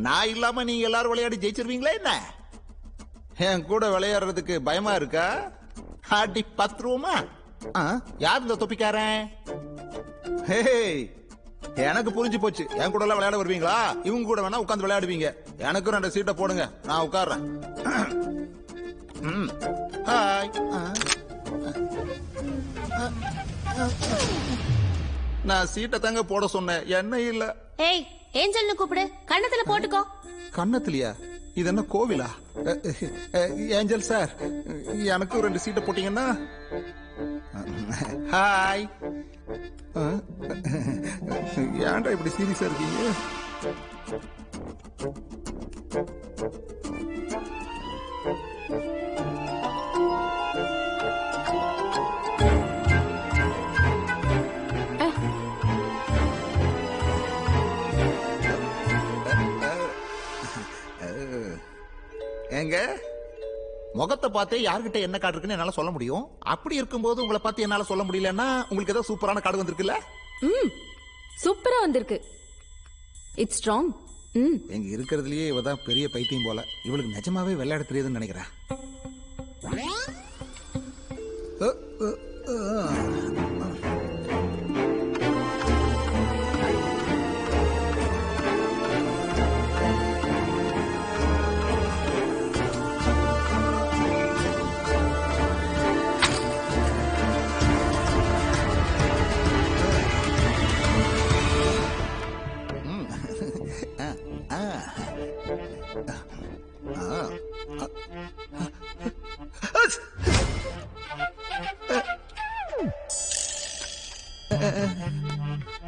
நான் இல்லாம நீங்க எல்லாரும் விளையாடி ஜெயிச்சிருவீங்களா என்ன? என் கூட விளையாடுறதுக்கு பயமா இருக்கா? ஆட்டி பத்துருவோமா? யார் இந்த தொப்பிக்காரன்? எனக்கு புரிஞ்சு போச்சு. என் கூட எல்லாம் விளையாட வருவீங்களா? இவங்க கூட வேணா உட்காந்து விளையாடுவீங்க. எனக்கும் 2 சீட்டை போடுங்க, நான் உட்கார்றேன். ஹாய். நான் சீட்டை தாங்க போட சொன்னேன், என்ன இல்ல. ஏய், ஏஞ்சல்னு கூப்பிடு, கண்ணத்துல போட்டுக்கோ. கண்ணத்துலயா? இது என்ன கோவிலா? ஏஞ்சல் சார், எனக்கும் 2 சீட்டை போட்டீங்கன்னா. ஹாய். ஏன்டா இப்படி சீரியஸா இருக்கீங்க? ஏங்க, முகத்தை பார்த்தே யார்கிட்ட என்ன கார்டு இருக்குன்னு என்னால சொல்ல முடியும். அப்படி இருக்கும்போது உங்களை பார்த்து என்னால சொல்ல முடியலன்னா உங்களுக்கு ஏதோ சூப்பரான கார்டு வந்திருக்குல்ல? சூப்பரா வந்திருக்கு. It's strong. எங்க இருக்கிறதுலயே இவதான் பெரிய பைத்தியம் போல. இவளுக்கு நிஜமாவே விளையாட தெரியுதுன்னு நினைக்கிறேன்.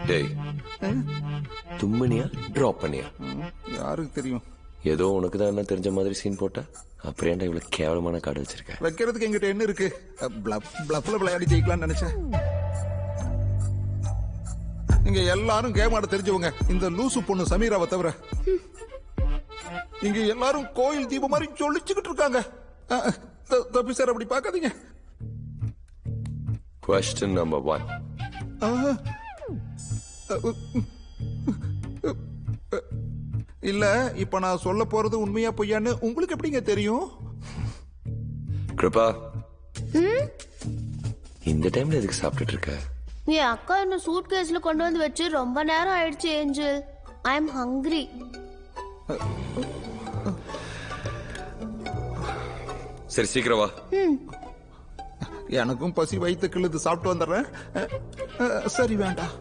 டேய், தும்மனியா டிராப் பண்ணியா? யாருக்கு தெரியும்? ஏதோ உனக்கு தான் என்ன தெரிஞ்ச மாதிரி சீன் போட்ட. அப்புறம் ஏன்டா இவ்வளவு கேவலமான கார்டு வச்சிருக்க? வைக்கிறதுக்கு எங்கிட்ட என்ன இருக்கு? பிளப்ல விளையாடி ஜெயிக்கலாம்னு நினைச்சேன். நீங்க எல்லாரும் கேம் ஆட தெரிஞ்சவங்க, இந்த லூசு பொண்ணு சமீராவை தவிர. இங்க எல்லாரும் கோயில் தீபம் மாதிரி சொல்லிச்சுக்கிட்டு இருக்காங்க. தப்பி சார், அப்படி பாக்காதீங்க. Question number 1. இல்ல, இப்ப நான் சொல்ல போறது உண்மையா பொய்யான்னு உங்களுக்கு எப்படிங்க தெரியும்? கிருபா, இந்த டைம்ல எதுக்கு சாப்பிட்டுட்டு இருக்க? என் அக்கா என்ன சூட் கேஸ்ல கொண்டு வந்து வச்சு ரொம்ப நேரம் ஆயிடுச்சு ஏஞ்சல். I am hungry. சரி, சீக்கிரம் வா. எனக்கும் பசி வயிற்று கிள்ளுது, சாப்பிட்டு வந்துடுறேன். சரி, வேண்டாம்.